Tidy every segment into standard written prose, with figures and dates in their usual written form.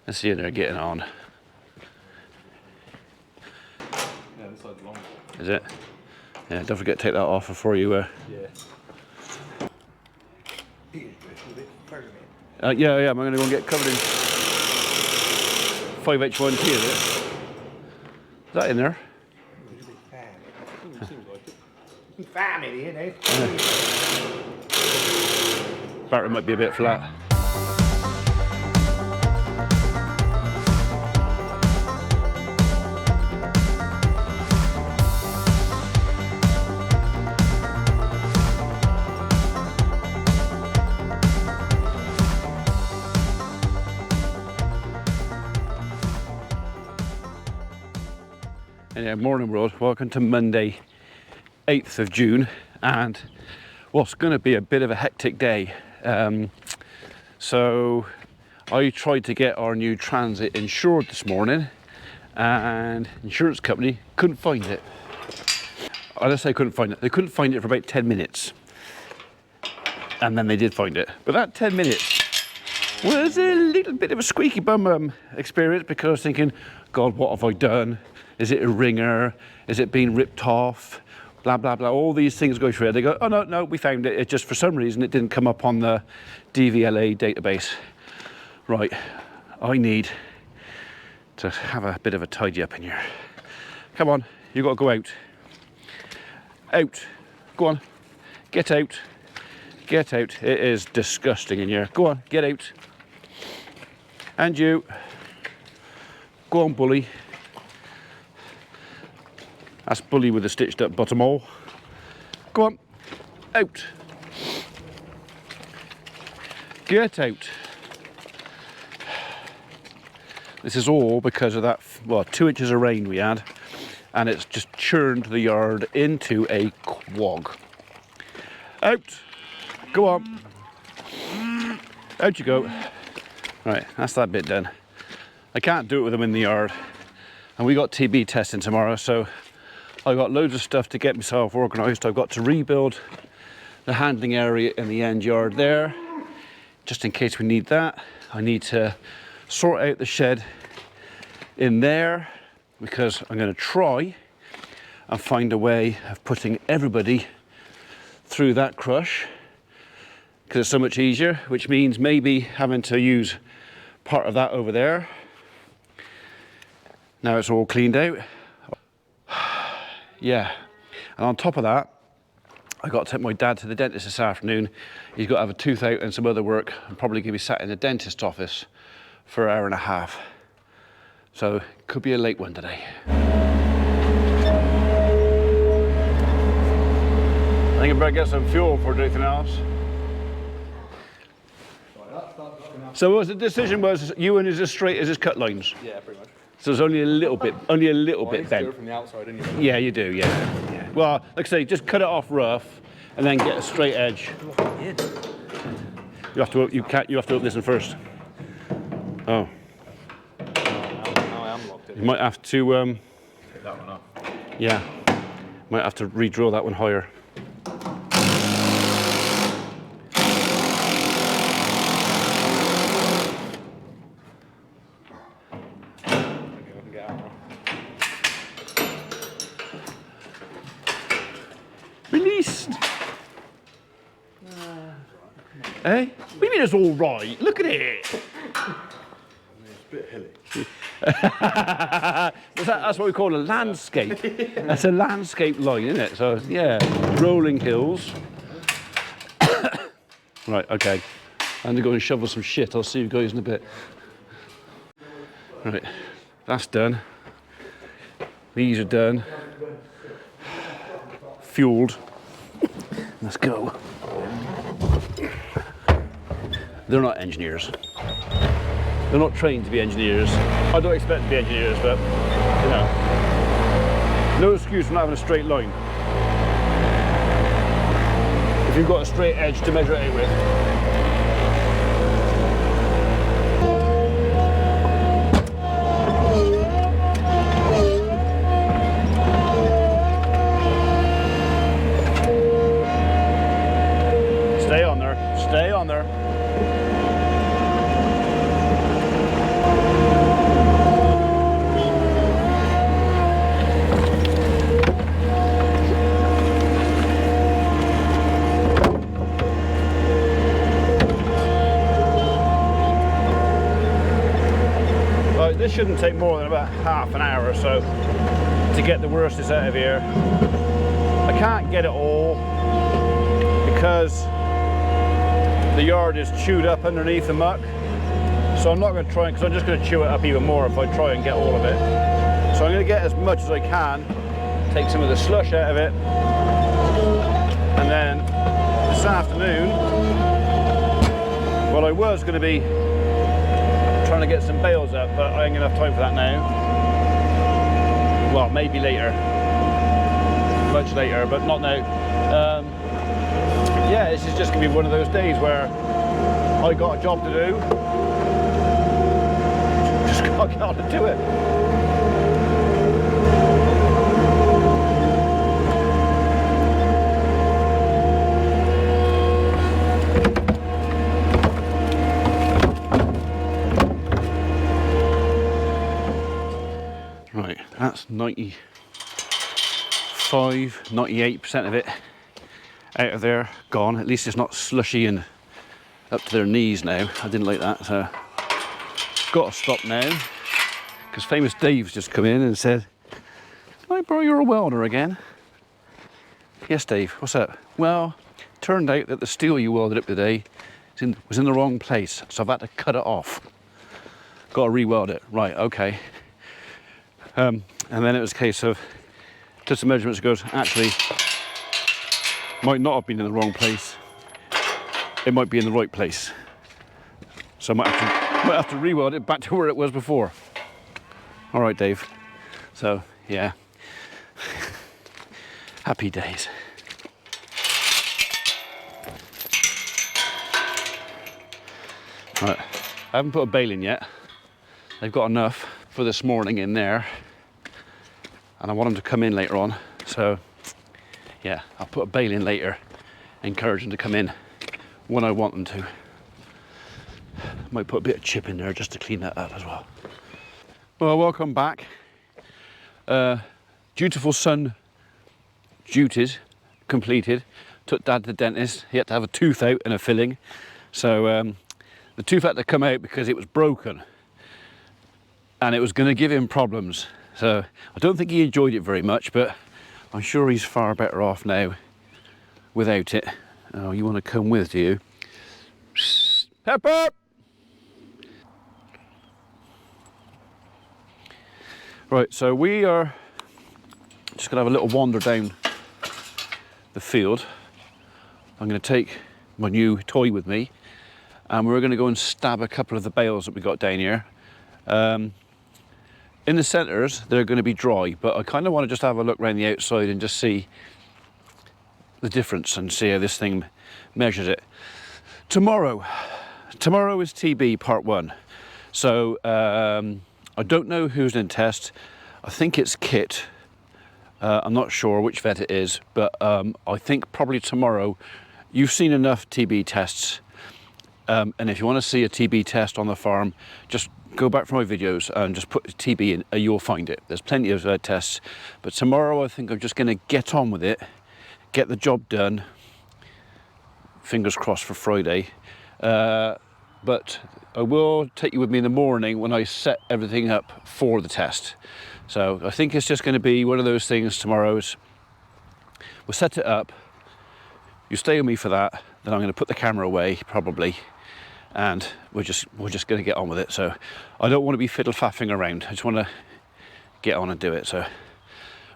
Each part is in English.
Let's see how they're getting on. Yeah, this side's long. Is it? Yeah, don't forget to take that off before you... Yeah. Yeah, I'm going to go and get covered in 5H1T, is it? Is that in there? Seems like it. Family, you know. Battery might be a bit flat. Anyway, morning world, welcome to Monday 8th of June and what's going to be a bit of a hectic day. So I tried to get our new Transit insured this morning and insurance company couldn't find it. I just say couldn't find it. They couldn't find it for about 10 minutes and then they did find it. But that 10 minutes was a little bit of a squeaky bum experience because I was thinking, God, what have I done? Is it a ringer? Is it being ripped off? Blah, blah, blah. All these things go through it. They go, oh, no, we found it. It just, for some reason, it didn't come up on the DVLA database. Right, I need to have a bit of a tidy up in here. Come on, you got to go out. Out. Go on. Get out. Get out. It is disgusting in here. Go on, get out. And you. Go on, bully. That's bully with a stitched up bottom hole. Go on, out. Get out. This is all because of that, well, 2 inches of rain we had, and it's just churned the yard into a quag. Out. Go on. Out you go. Right, that's that bit done. I can't do it with them in the yard, and we got TB testing tomorrow, so I've got loads of stuff to get myself organised. I've got to rebuild the handling area in the end yard there, just in case we need that. I need to sort out the shed in there because I'm going to try and find a way of putting everybody through that crush because it's so much easier, which means maybe having to use part of that over there. Now it's all cleaned out. Yeah, and on top of that, I got to take my dad to the dentist this afternoon. He's got to have a tooth out and some other work. I'm probably going to be sat in the dentist's office for an hour and a half. So, could be a late one today. I think I better get some fuel before anything else. So was the decision was you and is as straight as his cut lines? Yeah, pretty much. So there's only a little bit bent. From the outside, anyway. Yeah, you do. Yeah. Well, like I say, just cut it off rough, and then get a straight edge. You have to open this one first. Oh. Now I am locked in. You might have to. Take that one off. Yeah. Might have to re-drill that one higher. Released. Eh? What do you mean it's all right? Look at it. It's a bit hilly. That's what we call a landscape. That's a landscape line, isn't it? So yeah, rolling hills. Right, okay. I'm gonna go and shovel some shit. I'll see you guys in a bit. Right, that's done. These are done. Fueled. Let's go. They're not engineers. They're not trained to be engineers. I don't expect to be engineers, but you know, no excuse for not having a straight line. If you've got a straight edge to measure it with. Stay on there. this shouldn't take more than about half an hour or so to get the worstest out of here. I can't get it all because the yard is chewed up underneath the muck. So I'm not going to try, because I'm just going to chew it up even more if I try and get all of it. So I'm going to get as much as I can, take some of the slush out of it, and then this afternoon, well, I was going to be trying to get some bales up, but I ain't going to have time for that now. Well, maybe later, much later, but not now. Yeah, this is just going to be one of those days where I got a job to do. Just got to get on and do it. Right, that's 98% of it out of there, gone. At least it's not slushy and up to their knees now. I didn't like that, so got to stop now, because famous Dave's just come in and said, "Can I borrow your welder again?" Yes, Dave, what's up? Well, turned out that the steel you welded up today was in the wrong place, so I've had to cut it off. Got to re-weld it. Right, okay. And then it was a case of, took some measurements, goes, actually, might not have been in the wrong place. It might be in the right place. So I might have to re-weld it back to where it was before. All right, Dave. So, yeah. Happy days. Right, I haven't put a bale in yet. They've got enough for this morning in there. And I want them to come in later on. So, yeah, I'll put a bale in later. Encourage them to come in when I want them to. Might put a bit of chip in there just to clean that up as well. Well, welcome back. Dutiful son duties completed. Took Dad to the dentist. He had to have a tooth out and a filling. So the tooth had to come out because it was broken. And it was going to give him problems. So I don't think he enjoyed it very much, but I'm sure he's far better off now without it. Oh, you want to come with, do you? Pepper! Right, so we are just going to have a little wander down the field. I'm going to take my new toy with me, and we're going to go and stab a couple of the bales that we got down here. In the centres, they're going to be dry, but I kind of want to just have a look around the outside and just see the difference and see how this thing measures it. Tomorrow is TB part 1. So I don't know who's in test. I think it's Kit. I'm not sure which vet it is, but I think probably tomorrow. You've seen enough TB tests, and if you want to see a TB test on the farm, just go back from my videos and just put TB in, you'll find it. There's plenty of tests, but tomorrow I think I'm just going to get on with it, get the job done. Fingers crossed for Friday. But I will take you with me in the morning when I set everything up for the test. So I think it's just going to be one of those things tomorrow. We'll set it up, you stay with me for that, then I'm going to put the camera away probably, and we're just going to get on with it. So I don't want to be fiddle-faffing around. I just want to get on and do it. So,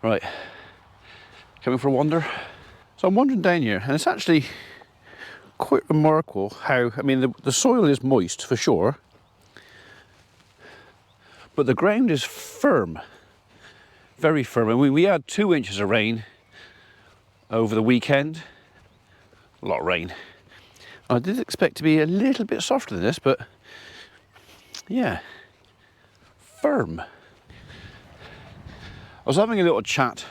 right, coming for a wander. So I'm wandering down here, and it's actually quite remarkable how, I mean, the soil is moist for sure, but the ground is firm, very firm. I mean, we had 2 inches of rain over the weekend, a lot of rain. I did expect to be a little bit softer than this, but yeah, firm. I was having a little chat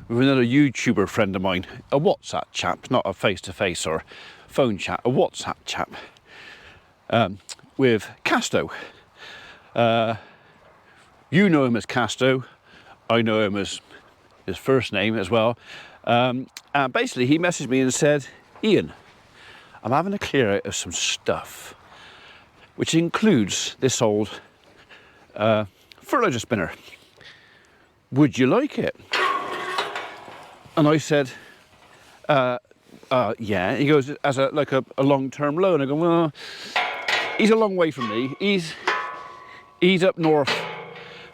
with another YouTuber friend of mine, a WhatsApp chap, not a face-to-face or phone chat, a WhatsApp chap, with Casto. You know him as Casto, I know him as his first name as well. And basically he messaged me and said, Ian, I'm having a clear out of some stuff, which includes this old fertilizer spinner. Would you like it? And I said, yeah. He goes, as a long-term loan. I go, well, he's a long way from me. He's up north,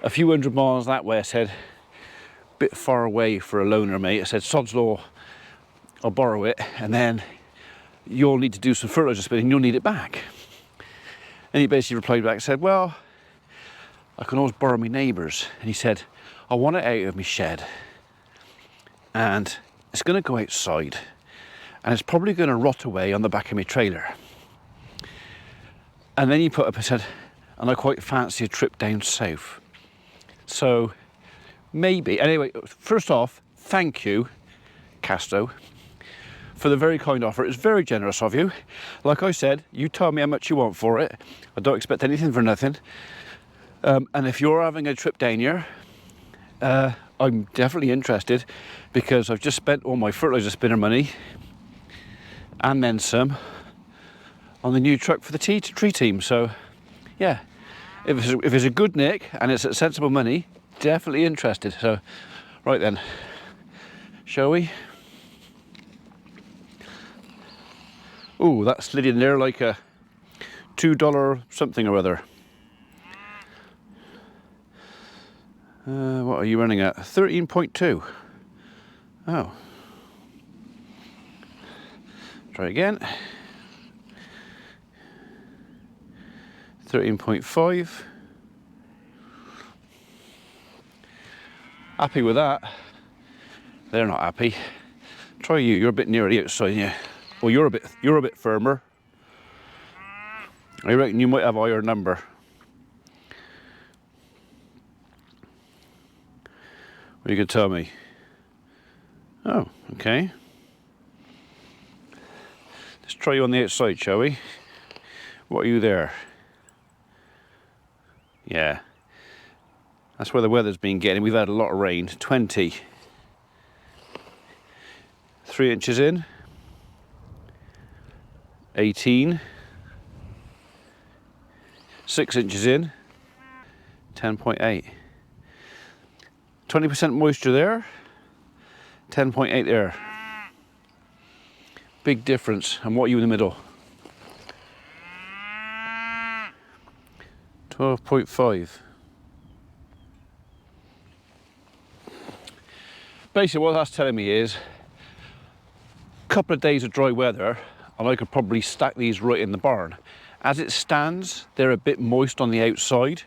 a few hundred miles that way. I said, bit far away for a loaner, mate. I said, sod's law, I'll borrow it, and then you'll need to do some fertilizer spinning, you'll need it back. And he basically replied back and said, well, I can always borrow my neighbour's. And he said, I want it out of my shed, and it's going to go outside, and it's probably going to rot away on the back of my trailer. And then he put up and said, and I quite fancy a trip down south. So maybe, anyway, first off, thank you, Casto, for the very kind offer. It's very generous of you. Like I said, you tell me how much you want for it. I don't expect anything for nothing. And if you're having a trip down here, I'm definitely interested, because I've just spent all my fertilizer spinner money and then some on the new truck for the tree team. So yeah, if it's a good nick and it's at sensible money, definitely interested. So right then, shall we? Oh, that slid in there like a $2 something or other. What are you running at? 13.2. Oh. Try again. 13.5. Happy with that. They're not happy. Try you. You're a bit nearer the outside, yeah. Well, you're a bit firmer. I reckon you might have a higher number. What are you going to tell me? Oh, okay. Let's try you on the outside, shall we? What are you there? Yeah. That's where the weather's been getting. We've had a lot of rain. 20. 3 inches in. 18. 6 inches in. 10.8. 20% moisture there. 10.8 there. Big difference. And what are you in the middle? 12.5. Basically what that's telling me is a couple of days of dry weather and I could probably stack these right in the barn. As it stands, they're a bit moist on the outside,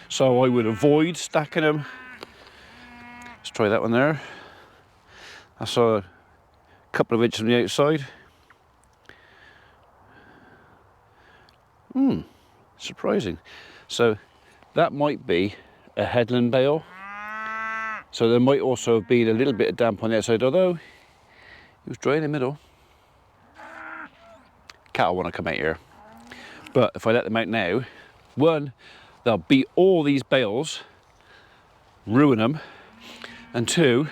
so I would avoid stacking them. Let's try that one there. That's a couple of inches on the outside. Surprising. So that might be a headland bale. So there might also have been a little bit of damp on the outside, although it was dry in the middle. Cattle want to come out here. But if I let them out now, one, they'll beat all these bales, ruin them, and two,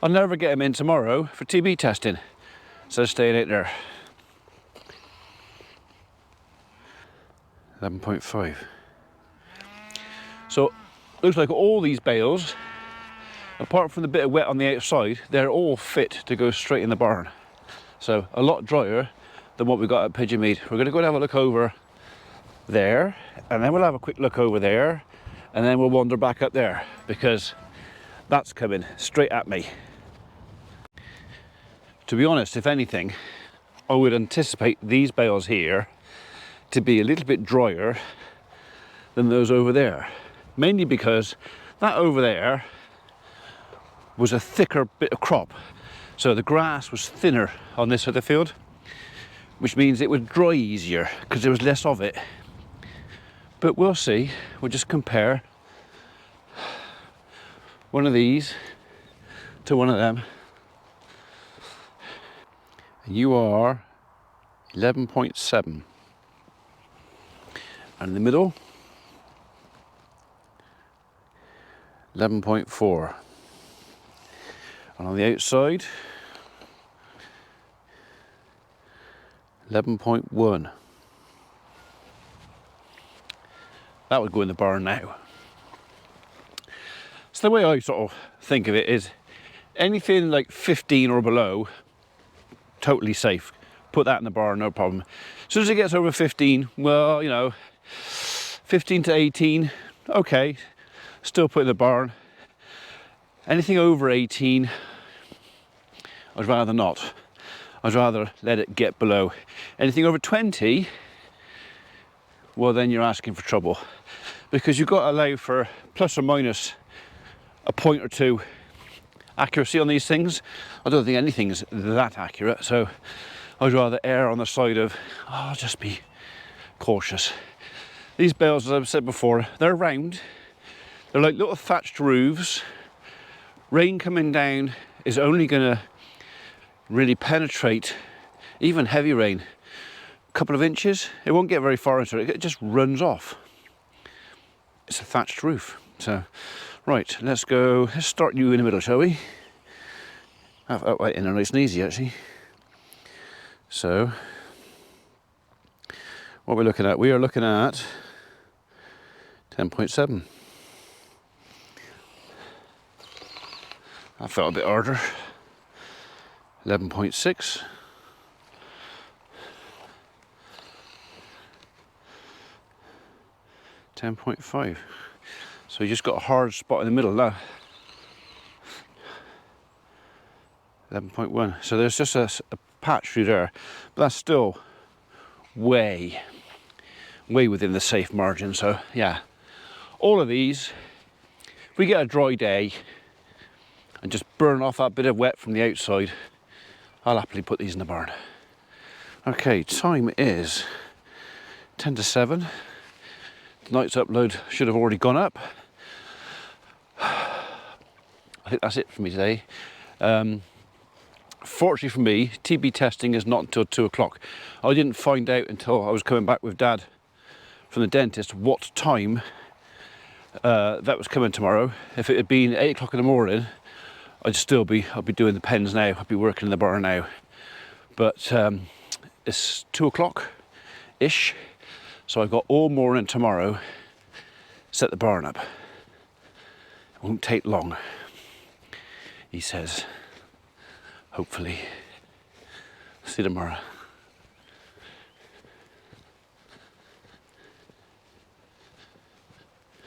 I'll never get them in tomorrow for TB testing. So staying out there. 11.5. So looks like all these bales, apart from the bit of wet on the outside, they're all fit to go straight in the barn. So a lot drier than what we got at Pigeon Mead. We're going to go and have a look over there, and then we'll have a quick look over there, and then we'll wander back up there, because that's coming straight at me. To be honest, if anything, I would anticipate these bales here to be a little bit drier than those over there. Mainly because that over there was a thicker bit of crop. So the grass was thinner on this side of the field, which means it would dry easier because there was less of it. But we'll see. We'll just compare one of these to one of them. You are 11.7. And in the middle, 11.4. And on the outside, 11.1. That would go in the barn now. So the way I sort of think of it is anything like 15 or below, totally safe. Put that in the barn, no problem. As soon as it gets over 15, well, you know, 15 to 18, okay, still put in the barn. Anything over 18, I'd rather not. I'd rather let it get below. Anything over 20, well, then you're asking for trouble, because you've got to allow for plus or minus a point or two accuracy on these things. I don't think anything's that accurate, so I'd rather err on the side of, oh, just be cautious. These bales, as I've said before, they're round. They're like little thatched roofs. Rain coming down is only going to really penetrate, even heavy rain, a couple of inches. It won't get very far into it. It just runs off. It's a thatched roof. So, right, let's start you in the middle, shall we? Right in there, nice and easy, actually. So, what we're looking at? We are looking at 10.7. That felt a bit harder. 11.6. 10.5. So you just got a hard spot in the middle now. 11.1. So there's just a patch through there, but that's still way within the safe margin. So yeah, all of these, if we get a dry day and just burn off that bit of wet from the outside, I'll happily put these in the barn. Okay, time is 10 to 7. Tonight's upload should have already gone up. I think that's it for me today. Fortunately for me, TB testing is not until 2 o'clock. I didn't find out until I was coming back with Dad from the dentist what time that was coming tomorrow. If it had been 8 o'clock in the morning, I'd be doing the pens now. I'd be working in the barn now. But it's 2 o'clock-ish, so I've got all morning tomorrow to set the barn up. It won't take long, he says. Hopefully. See you tomorrow.